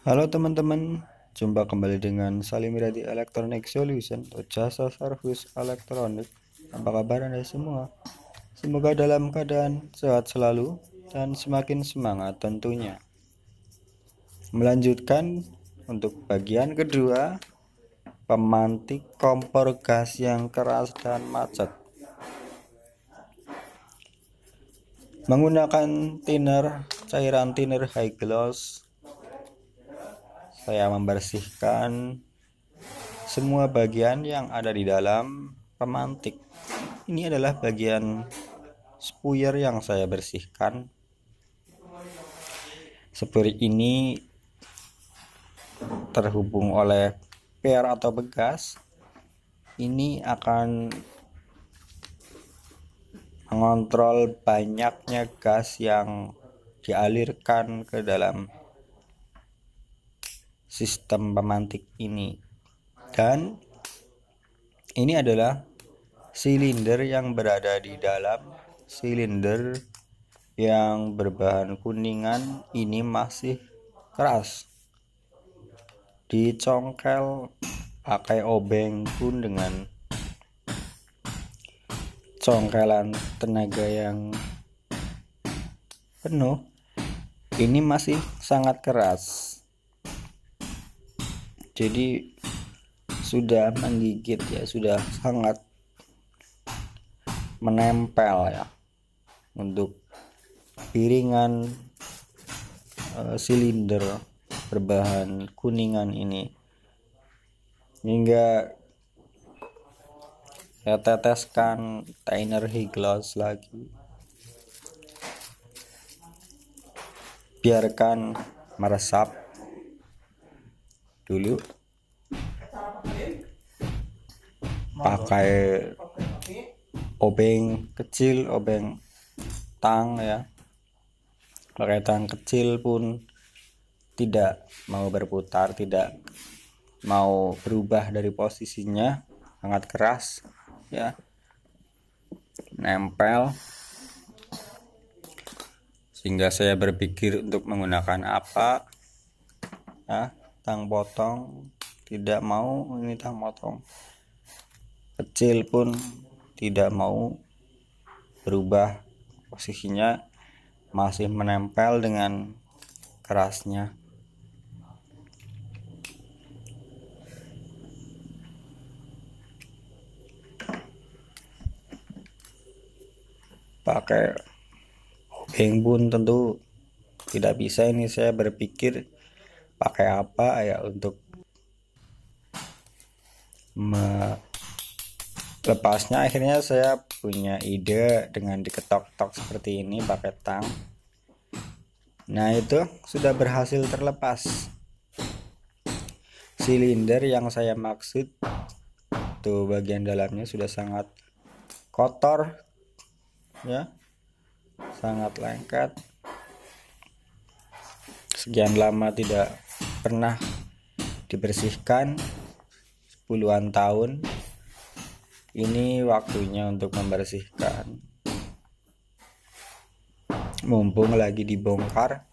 Halo teman-teman, jumpa kembali dengan Salim Miradi Electronic Solution atau jasa servis elektronik. Apa kabar Anda semua? Semoga dalam keadaan sehat selalu dan semakin semangat tentunya. Melanjutkan untuk bagian kedua, pemantik kompor gas yang keras dan macet. Menggunakan cairan thinner high gloss, saya membersihkan semua bagian yang ada di dalam pemantik. Ini adalah bagian spuyer yang saya bersihkan. Spuyer ini terhubung oleh per atau begas. Ini akan mengontrol banyaknya gas yang dialirkan ke dalam sistem pemantik ini. Dan ini adalah silinder yang berada di dalam silinder yang berbahan kuningan. Ini masih keras, dicongkel pakai obeng pun dengan congkelan tenaga yang penuh, ini masih sangat keras, jadi sudah menggigit ya, sudah sangat menempel ya untuk piringan silinder berbahan kuningan ini. Hingga saya teteskan thinner high gloss lagi, biarkan meresap dulu, pakai obeng kecil, obeng tang ya, pakai tang kecil pun tidak mau berputar, tidak mau berubah dari posisinya, sangat keras ya, nempel. Sehingga saya berpikir untuk menggunakan apa ya, tang potong, tidak mau. Ini tang potong kecil pun tidak mau berubah posisinya, masih menempel dengan kerasnya. Pakai obeng pun tentu tidak bisa. Ini saya berpikir pakai apa ya untuk melepasnya. Akhirnya saya punya ide dengan diketok-tok seperti ini pakai tang. Nah, itu sudah berhasil terlepas silinder yang saya maksud. Tuh, bagian dalamnya sudah sangat kotor ya, sangat lengket. Sekian lama tidak pernah dibersihkan, puluhan tahun. Ini waktunya untuk membersihkan, mumpung lagi dibongkar.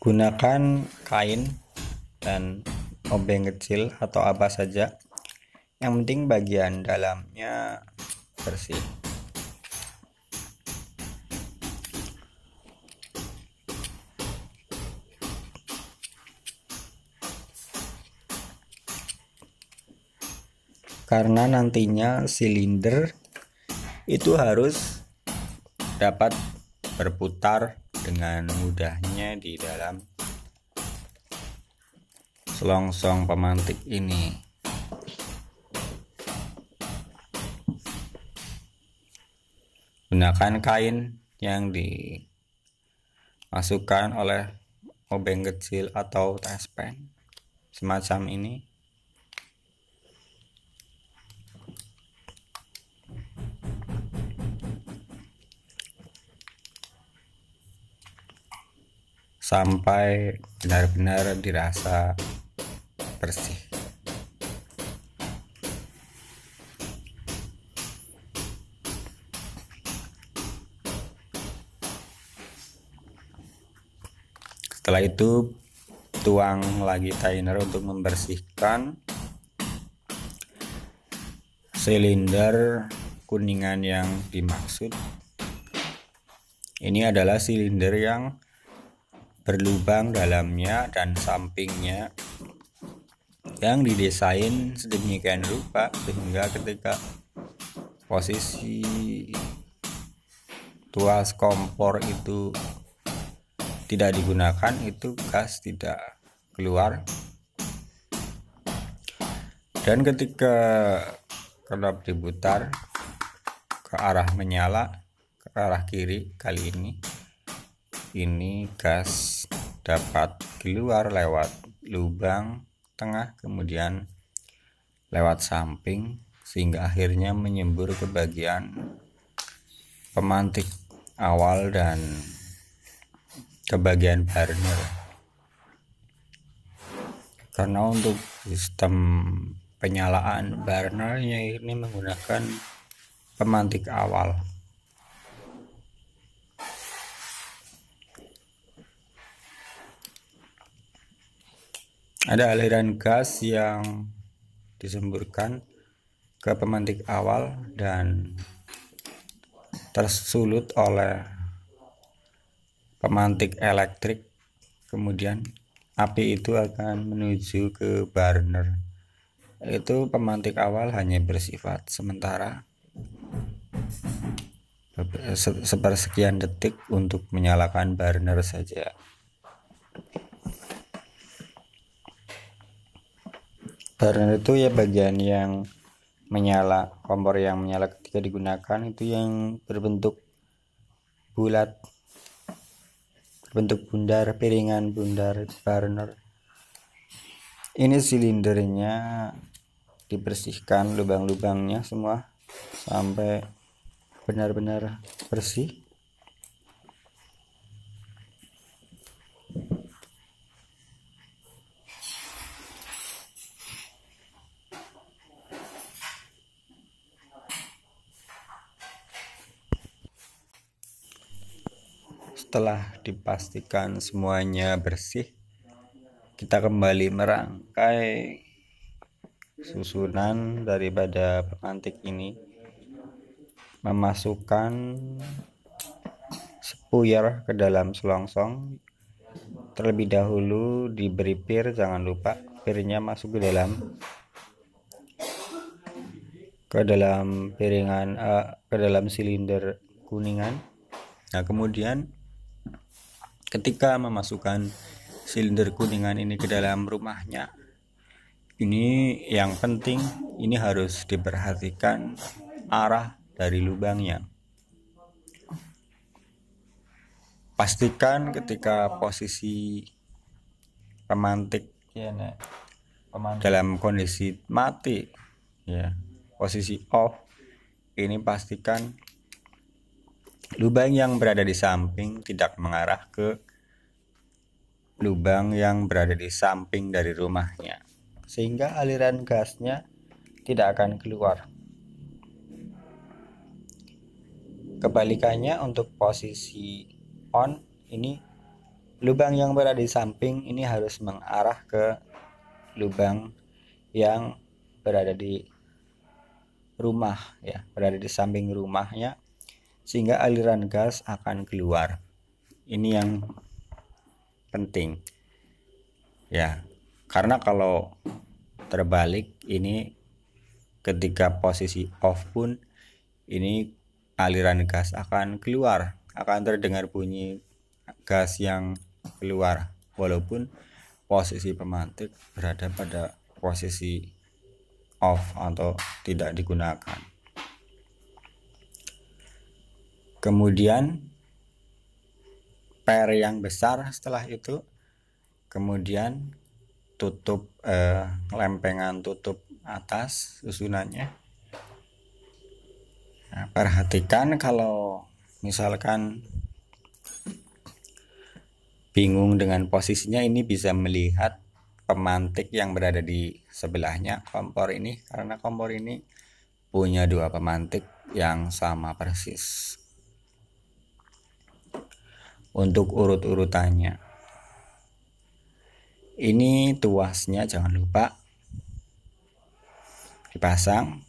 Gunakan kain dan obeng kecil atau apa saja, yang penting bagian dalamnya bersih. Karena nantinya silinder itu harus dapat berputar dengan mudahnya di dalam selongsong pemantik ini. Gunakan kain yang dimasukkan oleh obeng kecil atau tespen semacam ini. Sampai benar-benar dirasa bersih. Setelah itu tuang lagi thinner untuk membersihkan silinder kuningan yang dimaksud. Ini adalah silinder yang berlubang dalamnya dan sampingnya yang didesain sedemikian rupa sehingga ketika posisi tuas kompor itu tidak digunakan, itu gas tidak keluar. Dan ketika knop diputar ke arah menyala, ke arah kiri kali ini gas dapat keluar lewat lubang tengah kemudian lewat samping sehingga akhirnya menyembur ke bagian pemantik awal dan ke bagian burner. Karena untuk sistem penyalaan burnernya ini menggunakan pemantik awal. Ada aliran gas yang disemburkan ke pemantik awal dan tersulut oleh pemantik elektrik, kemudian api itu akan menuju ke burner. Itu pemantik awal hanya bersifat sementara, sepersekian detik untuk menyalakan burner saja. Burner itu ya bagian yang menyala, kompor yang menyala ketika digunakan itu yang berbentuk bulat, berbentuk bundar, piringan bundar burner. Ini silindernya dibersihkan lubang-lubangnya semua sampai benar-benar bersih. Setelah dipastikan semuanya bersih, kita kembali merangkai susunan daripada pemantik ini, memasukkan spuyer ke dalam selongsong. Terlebih dahulu diberi pir, jangan lupa pirnya masuk ke dalam piringan, ke dalam silinder kuningan. Nah, kemudian ketika memasukkan silinder kuningan ini ke dalam rumahnya, ini yang penting, ini harus diperhatikan arah dari lubangnya. Pastikan ketika posisi pemantik dalam kondisi mati, ya, posisi off, ini pastikan lubang yang berada di samping tidak mengarah ke lubang yang berada di samping dari rumahnya, sehingga aliran gasnya tidak akan keluar. Kebalikannya untuk posisi on, ini lubang yang berada di samping ini harus mengarah ke lubang yang berada di rumah, ya, berada di samping rumahnya, sehingga aliran gas akan keluar. Ini yang penting, ya, karena kalau terbalik ini ketika posisi off pun ini aliran gas akan keluar, akan terdengar bunyi gas yang keluar walaupun posisi pemantik berada pada posisi off atau tidak digunakan. Kemudian per yang besar setelah itu, kemudian tutup lempengan tutup atas susunannya. Nah, perhatikan kalau misalkan bingung dengan posisinya, ini bisa melihat pemantik yang berada di sebelahnya kompor ini, karena kompor ini punya dua pemantik yang sama persis untuk urut-urutannya. Ini tuasnya jangan lupa dipasang.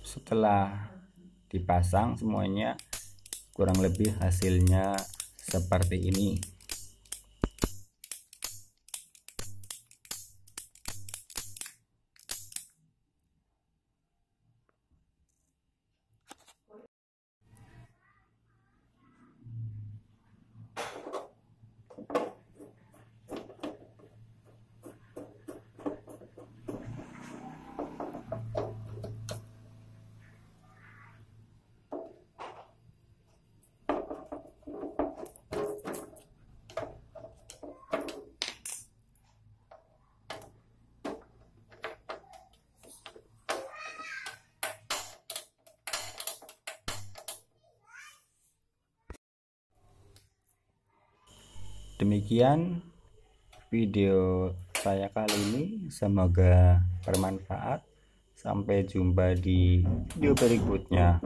Setelah dipasang semuanya, kurang lebih hasilnya seperti ini. Demikian video saya kali ini, semoga bermanfaat. Sampai jumpa di video berikutnya.